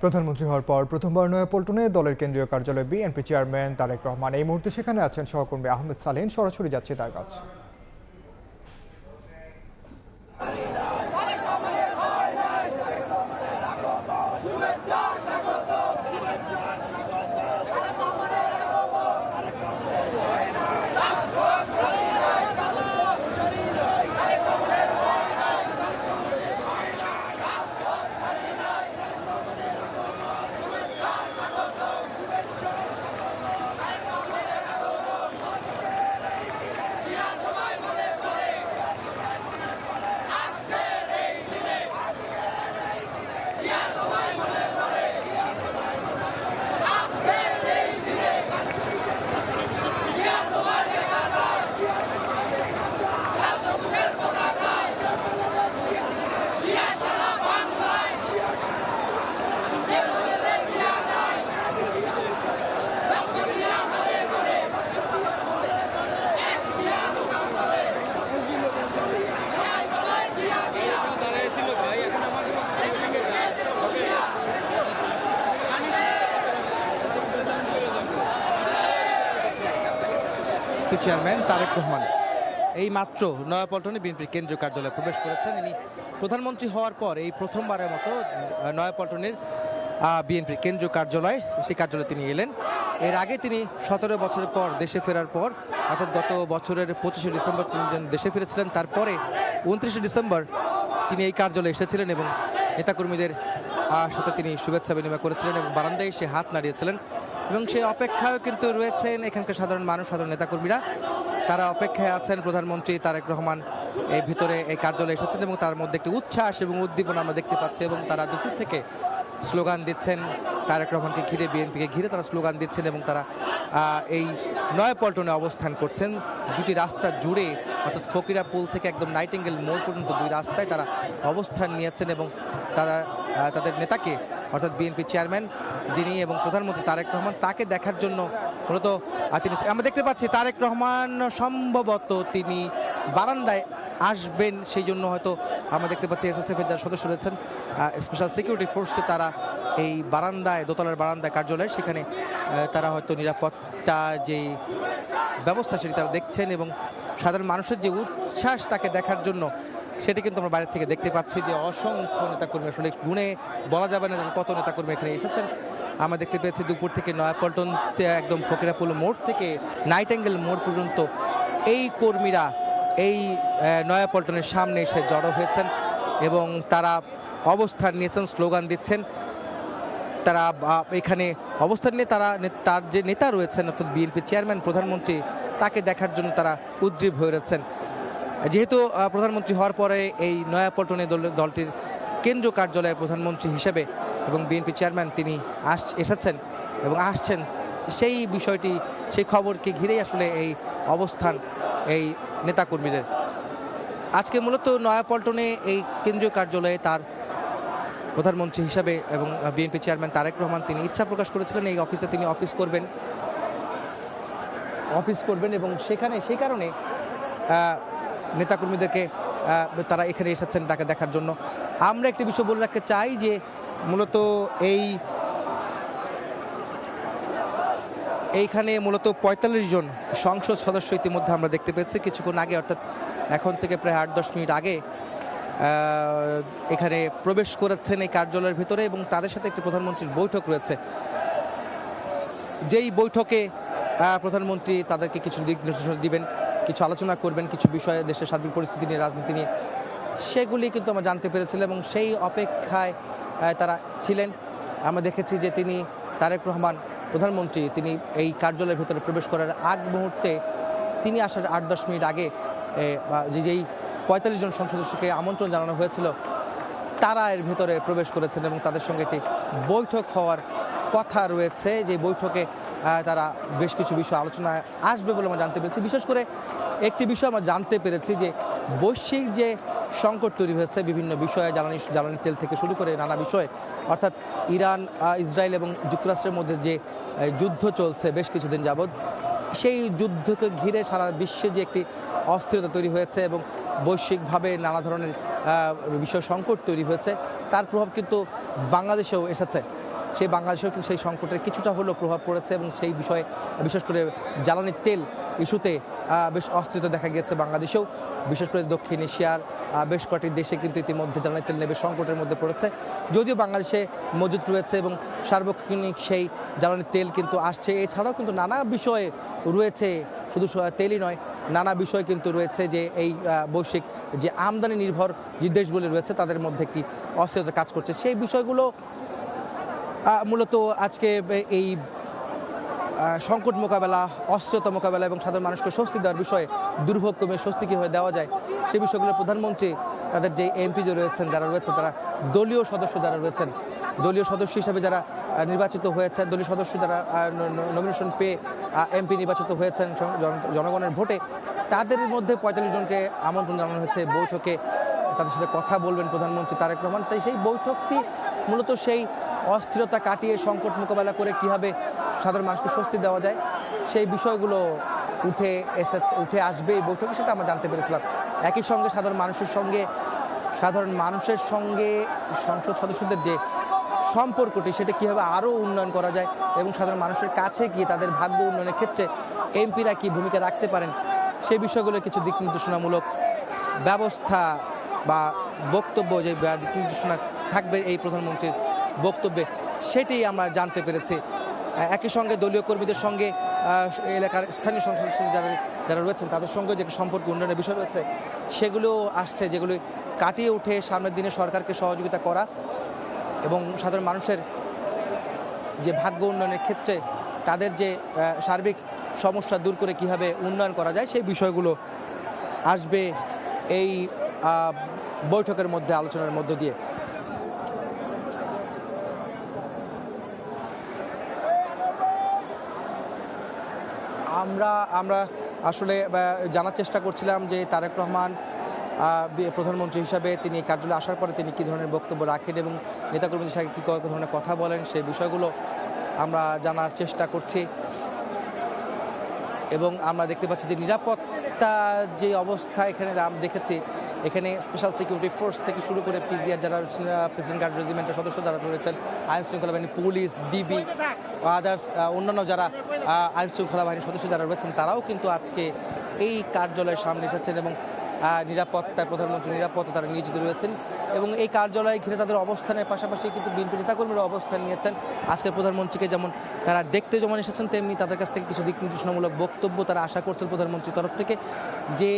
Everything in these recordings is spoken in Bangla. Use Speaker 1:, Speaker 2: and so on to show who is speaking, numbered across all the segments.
Speaker 1: প্রধানমন্ত্রী হওয়ার পর প্রথমবার নয়াপল্টনে দলের কেন্দ্রীয় কার্যালয়ে বিএনপি চেয়ারম্যান তারেক রহমান। এই মুহূর্তে সেখানে আছেন সহকর্মী আহমেদ সালেহীন। সরাসরি যাচ্ছে তার কাছে।
Speaker 2: চেয়ারম্যান তারেক রহমান এই মাত্র নয়াপল্টনে বিএনপির কেন্দ্রীয় কার্যালয়ে প্রবেশ করেছেন। ইনি প্রধানমন্ত্রী হওয়ার পর এই প্রথমবারের মতো নয়াপল্টনের বিএনপির কেন্দ্রীয় কার্যালয়, সেই কার্যালয়ে তিনি এলেন। এর আগে তিনি 17 বছর পর দেশে ফেরার পর, অর্থাৎ গত বছরের 25শে ডিসেম্বর তিনি দেশে ফিরেছিলেন। তারপরে 29শে ডিসেম্বর তিনি এই কার্যালয়ে এসেছিলেন এবং নেতাকর্মীদের সাথে তিনি শুভেচ্ছা বিনিময় করেছিলেন এবং বারান্দায় এসে হাত নাড়িয়েছিলেন। এবং সেই অপেক্ষায়ও কিন্তু রয়েছেন এখানকার সাধারণ মানুষ, সাধারণ নেতাকর্মীরা। তারা অপেক্ষায় আছেন প্রধানমন্ত্রী তারেক রহমান এই ভিতরে এই কার্যালয়ে এসেছেন এবং তার মধ্যে একটি উচ্ছ্বাস এবং উদ্দীপনা আমরা দেখতে পাচ্ছি। এবং তারা দুপুর থেকে স্লোগান দিচ্ছেন তারেক রহমানকে ঘিরে, বিএনপিকে ঘিরে তারা স্লোগান দিচ্ছেন এবং তারা এই নয়াপল্টনে অবস্থান করছেন। দুটি রাস্তা জুড়ে, অর্থাৎ ফকিরা পুল থেকে একদম নাইটিঙ্গেল মোড় পর্যন্ত দুই রাস্তায় তারা অবস্থান নিয়েছেন এবং তারা তাদের নেতাকে, অর্থাৎ বিএনপি চেয়ারম্যান যিনি এবং প্রধানমন্ত্রী তারেক রহমান, তাকে দেখার জন্য মূলত তিনি, আমরা দেখতে পাচ্ছি তারেক রহমান সম্ভবত তিনি বারান্দায় আসবেন, সেই জন্য হয়তো আমরা দেখতে পাচ্ছি এসএসএফের যারা সদস্য রয়েছেন, স্পেশাল সিকিউরিটি ফোর্সে, তারা এই বারান্দায়, দোতলার বারান্দায় কার্যালয়ে, সেখানে তারা হয়তো নিরাপত্তা যেই ব্যবস্থা সেটি তারা দেখছেন এবং সাধারণ মানুষের যে উচ্ছ্বাস তাকে দেখার জন্য সেটি কিন্তু আমরা বাইরে থেকে দেখতে পাচ্ছি যে অসংখ্য নেতাকর্মী, আসলে গুণে বলা যাবে না কত নেতাকর্মী এখানে এসেছেন। আমরা দেখতে পেয়েছি দুপুর থেকে নয়াপল্টন একদম ফকিরাপুল মোড় থেকে নাইটিঙ্গেল মোড় পর্যন্ত এই কর্মীরা এই নয়াপল্টনের সামনে এসে জড়ো হয়েছেন এবং তারা অবস্থান নিয়েছেন, স্লোগান দিচ্ছেন। তারা এখানে অবস্থান নিয়ে তার যে নেতা রয়েছেন, অর্থাৎ বিএনপি চেয়ারম্যান প্রধানমন্ত্রী, তাকে দেখার জন্য তারা উদ্গ্রীব হয়ে রয়েছেন। যেহেতু প্রধানমন্ত্রী হওয়ার পরে এই নয়াপল্টনে দলটির কেন্দ্রীয় কার্যালয়ে প্রধানমন্ত্রী হিসেবে এবং বিএনপি চেয়ারম্যান তিনি এসেছেন এবং আসছেন, সেই বিষয়টি, সেই খবরকে ঘিরেই আসলে এই অবস্থান এই নেতাকর্মীদের। আজকে মূলত নয়াপল্টনে এই কেন্দ্রীয় কার্যালয়ে তার প্রধানমন্ত্রী হিসাবে এবং বিএনপি চেয়ারম্যান তারেক রহমান তিনি ইচ্ছা প্রকাশ করেছিলেন এই অফিসে তিনি অফিস করবেন এবং সেই কারণে নেতাকর্মীদেরকে তারা এখানে এসেছেন তাকে দেখার জন্য। আমরা একটি বিষয় বলে রাখতে চাই যে মূলত এইখানে মূলত 45 জন সংসদ সদস্য ইতিমধ্যে আমরা দেখতে পেয়েছি কিছুক্ষণ আগে, অর্থাৎ এখন থেকে প্রায় 8-10 মিনিট আগে এখানে প্রবেশ করেছেন এই কার্যালয়ের ভিতরে এবং তাদের সাথে একটি প্রধানমন্ত্রীর বৈঠক রয়েছে। যেই বৈঠকে প্রধানমন্ত্রী তাদেরকে কিছু দিক নির্দেশনা দিবেন, কিছু আলোচনা করবেন, কিছু বিষয়ে দেশের সার্বিক পরিস্থিতি নিয়ে, রাজনীতি নিয়ে, সেগুলি কিন্তু আমরা জানতে পেরেছিলাম এবং সেই অপেক্ষায় তারা ছিলেন। আমরা দেখেছি যে তিনি তারেক রহমান প্রধানমন্ত্রী তিনি এই কার্যালয়ের ভিতরে প্রবেশ করার আগ মুহূর্তে, তিনি আসার 8-10 মিনিট আগে যেই 45 জন সংসদ সদস্যকে আমন্ত্রণ জানানো হয়েছিল তারা এর ভিতরে প্রবেশ করেছেন এবং তাদের সঙ্গে একটি বৈঠক হওয়ার কথা রয়েছে। যে বৈঠকে তারা বেশ কিছু বিষয় আলোচনায় আসবে বলে আমরা জানতে পেরেছি। বিশেষ করে একটি বিষয় আমরা জানতে পেরেছি যে বৈশ্বিক যে সংকট তৈরি হয়েছে বিভিন্ন বিষয়ে, জ্বালানি তেল থেকে শুরু করে নানা বিষয়ে, অর্থাৎ ইরান, ইসরায়েল এবং যুক্তরাষ্ট্রের মধ্যে যে যুদ্ধ চলছে বেশ কিছুদিন যাবৎ, সেই যুদ্ধকে ঘিরে সারা বিশ্বে যে একটি অস্থিরতা তৈরি হয়েছে এবং বৈশ্বিকভাবে নানা ধরনের বিষয় সংকট তৈরি হয়েছে, তার প্রভাব কিন্তু বাংলাদেশেও এসেছে। সেই বাংলাদেশেও কিন্তু সেই সংকটের কিছুটা হলেও প্রভাব পড়েছে এবং সেই বিষয়ে বিশেষ করে জ্বালানি তেল ইস্যুতে বেশ অস্থিরতা দেখা গিয়েছে বাংলাদেশেও, বিশেষ করে দক্ষিণ এশিয়ার বেশ কয়েকটি দেশে কিন্তু ইতিমধ্যে জ্বালানি তেল নেবে সংকটের মধ্যে পড়েছে। যদিও বাংলাদেশে মজুত রয়েছে এবং সার্বক্ষণিক সেই জ্বালানি তেল কিন্তু আসছে, এছাড়াও কিন্তু নানা বিষয়ে রয়েছে, শুধু তেলই নয়, নানা বিষয় কিন্তু রয়েছে যে এই বৈশ্বিক যে আমদানি নির্ভর যে দেশগুলি রয়েছে তাদের মধ্যে একটি অস্থিরতা কাজ করছে। সেই বিষয়গুলো মূলত আজকে এই সংকট মোকাবেলা, অস্থিরতা মোকাবেলা এবং সাধারণ মানুষকে স্বস্তি দেওয়ার বিষয়ে, দুর্ভোগ কমে স্বস্তি কীভাবে দেওয়া যায় সেই বিষয়গুলো প্রধানমন্ত্রী তাদের যে এমপি রয়েছেন যারা রয়েছেন তারা দলীয় সদস্য যারা রয়েছেন, দলীয় সদস্য হিসাবে যারা নির্বাচিত হয়েছেন, দলীয় সদস্য যারা নমিনেশন পেয়ে এমপি নির্বাচিত হয়েছেন জনগণের ভোটে, তাদের মধ্যে ৪৫ জনকে আমন্ত্রণ জানানো হয়েছে বৈঠকে তাদের সাথে কথা বলবেন প্রধানমন্ত্রী তারেক রহমান। তাই সেই বৈঠকটি মূলত সেই অস্থিরতা কাটিয়ে সংকট মোকাবেলা করে কীভাবে সাধারণ মানুষকে স্বস্তি দেওয়া যায় সেই বিষয়গুলো উঠে আসবে এই বৈঠকে, সেটা আমরা জানতে পেরেছিলাম। একই সঙ্গে সাধারণ মানুষের সঙ্গে সংসদ সদস্যদের যে সম্পর্কটি সেটা কীভাবে আরও উন্নয়ন করা যায় এবং সাধারণ মানুষের কাছে গিয়ে তাদের ভাগ্য উন্নয়নের ক্ষেত্রে এমপিরা কী ভূমিকা রাখতে পারেন সেই বিষয়গুলো কিছু দিক নির্দেশনামূলক ব্যবস্থা বা বক্তব্য যে দিক নির্দেশনা থাকবে এই প্রধানমন্ত্রীর বক্তব্যে সেটি আমরা জানতে পেরেছি। একই সঙ্গে দলীয় কর্মীদের সঙ্গে এলাকার স্থানীয় সংসদ সদস্য যারা রয়েছেন তাদের সঙ্গে যে সম্পর্ক উন্নয়নের বিষয় রয়েছে সেগুলো আসছে, যেগুলি কাটিয়ে উঠে সামনের দিনে সরকারকে সহযোগিতা করা এবং সাধারণ মানুষের যে ভাগ্য উন্নয়নের ক্ষেত্রে তাদের যে সার্বিক সমস্যা দূর করে কীভাবে উন্নয়ন করা যায় সেই বিষয়গুলো আসবে এই বৈঠকের মধ্যে, আলোচনার মধ্য দিয়ে। আমরা আসলে জানার চেষ্টা করছিলাম যে তারেক রহমান প্রধানমন্ত্রী হিসাবে তিনি কার্যালয়ে আসার পরে তিনি কী ধরনের বক্তব্য রাখেন এবং নেতাকর্মীদের সাথে কী ধরনের কথা বলেন সেই বিষয়গুলো আমরা জানার চেষ্টা করছি। এবং আমরা দেখতে পাচ্ছি যে নিরাপত্তা যে অবস্থা এখানে দেখেছি, এখানে স্পেশাল সিকিউরিটি ফোর্স থেকে শুরু করে পিজিআর যারা প্রেসিডেন্ট গার্ড রেজিমেন্টের সদস্য যারা রয়েছেন, আইন শৃঙ্খলা বাহিনী, পুলিশ, ডিবি, আদার্স অন্যান্য যারা আইন শৃঙ্খলা বাহিনীর সদস্য যারা রয়েছেন তারাও কিন্তু আজকে এই কার্যালয়ের সামনে এসেছেন এবং নিরাপত্তায় প্রধানমন্ত্রী নিরাপত্তা তারা নিয়োজিত রয়েছেন এবং এই কার্যালয় ঘিরে তাদের অবস্থানের পাশাপাশি কিন্তু বিএনপি নেতাকর্মীরা অবস্থান নিয়েছেন। আজকে প্রধানমন্ত্রীকে যেমন তারা দেখতে যেমন এসেছেন তেমনি তাদের কাছ থেকে কিছু দিক নির্দেশনামূলক বক্তব্য তারা আশা করছেন প্রধানমন্ত্রীর তরফ থেকে, যে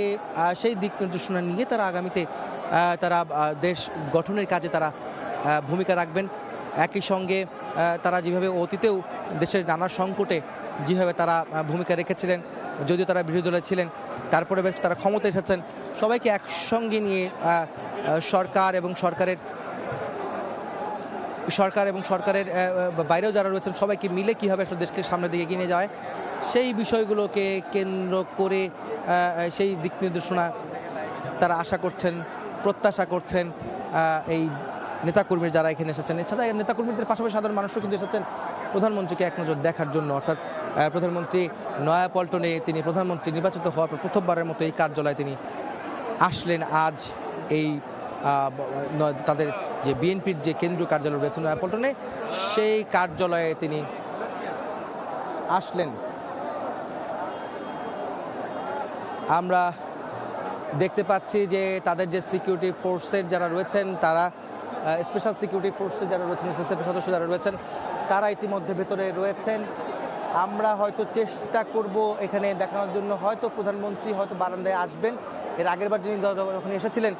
Speaker 2: সেই দিক নির্দেশনা নিয়ে তারা আগামীতে তারা দেশ গঠনের কাজে তারা ভূমিকা রাখবেন। একই সঙ্গে তারা যেভাবে অতীতেও দেশের নানা সংকটে যেভাবে তারা ভূমিকা রেখেছিলেন, যদিও তারা বিরোধী দলে ছিলেন তারপরে তারা ক্ষমতা এসেছেন, সবাইকে একসঙ্গে নিয়ে সরকার এবং সরকারের বাইরেও যারা রয়েছেন সবাইকে মিলে কীভাবে একটা দেশকে সামনের দিকে এগিয়ে নিয়ে যায় সেই বিষয়গুলোকে কেন্দ্র করে সেই দিক নির্দেশনা তারা আশা করছেন, প্রত্যাশা করছেন এই নেতাকর্মী যারা এখানে এসেছেন। এছাড়া নেতাকর্মীদের পাশাপাশি সাধারণ মানুষও কিন্তু এসেছেন প্রধানমন্ত্রীকে এক নজর দেখার জন্য। অর্থাৎ প্রধানমন্ত্রী নয়াপল্টনে তিনি প্রধানমন্ত্রী নির্বাচিত হওয়ার পর প্রথমবারের মতো এই কার্যালয়ে তিনি আসলেন। আজ এই তাদের যে বিএনপির যে কেন্দ্রীয় কার্যালয় রয়েছে নয়াপল্টনে সেই কার্যালয়ে তিনি আসলেন। আমরা দেখতে পাচ্ছি যে তাদের যে সিকিউরিটি ফোর্সের যারা রয়েছেন তারা স্পেশাল সিকিউরিটি ফোর্সের যারা রয়েছেন, এসএসএফের সদস্য যারা রয়েছেন তারা ইতিমধ্যে ভেতরে রয়েছেন। আমরা হয়তো চেষ্টা করব এখানে দেখানোর জন্য, হয়তো প্রধানমন্ত্রী হয়তো বারান্দায় আসবেন। এর আগের বার যিনি যখন এসেছিলেন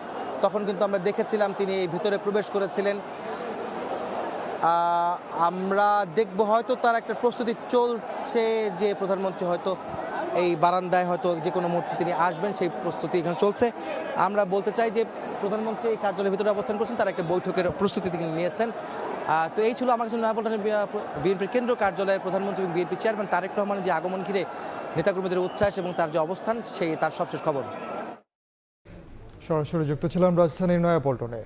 Speaker 2: তখন কিন্তু আমরা দেখেছিলাম তিনি এই ভিতরে প্রবেশ করেছিলেন। আমরা দেখব হয়তো তার একটা প্রস্তুতি চলছে যে প্রধানমন্ত্রী হয়তো এই বারান্দায় হয়তো যে কোনো মুহূর্তে তিনি আসবেন, সেই প্রস্তুতি এখানে চলছে। আমরা বলতে চাই যে প্রধানমন্ত্রী এই কার্যালয়ের ভিতরে অবস্থান করছেন, তারা একটা বৈঠকের প্রস্তুতি তিনি নিয়েছেন। তো এই ছিল আমার কাছে নয়াপল্টনের বিএনপির কেন্দ্রীয় কার্যালয়ের প্রধানমন্ত্রী এবং বিএনপি চেয়ারম্যান তারেক রহমানের যে আগমন ঘিরে নেতাকর্মীদের উচ্ছ্বাস এবং তার যে অবস্থান তার সবশেষ খবর।
Speaker 1: সরাসরি যুক্ত ছিলাম রাজধানীর নয়াপল্টনে।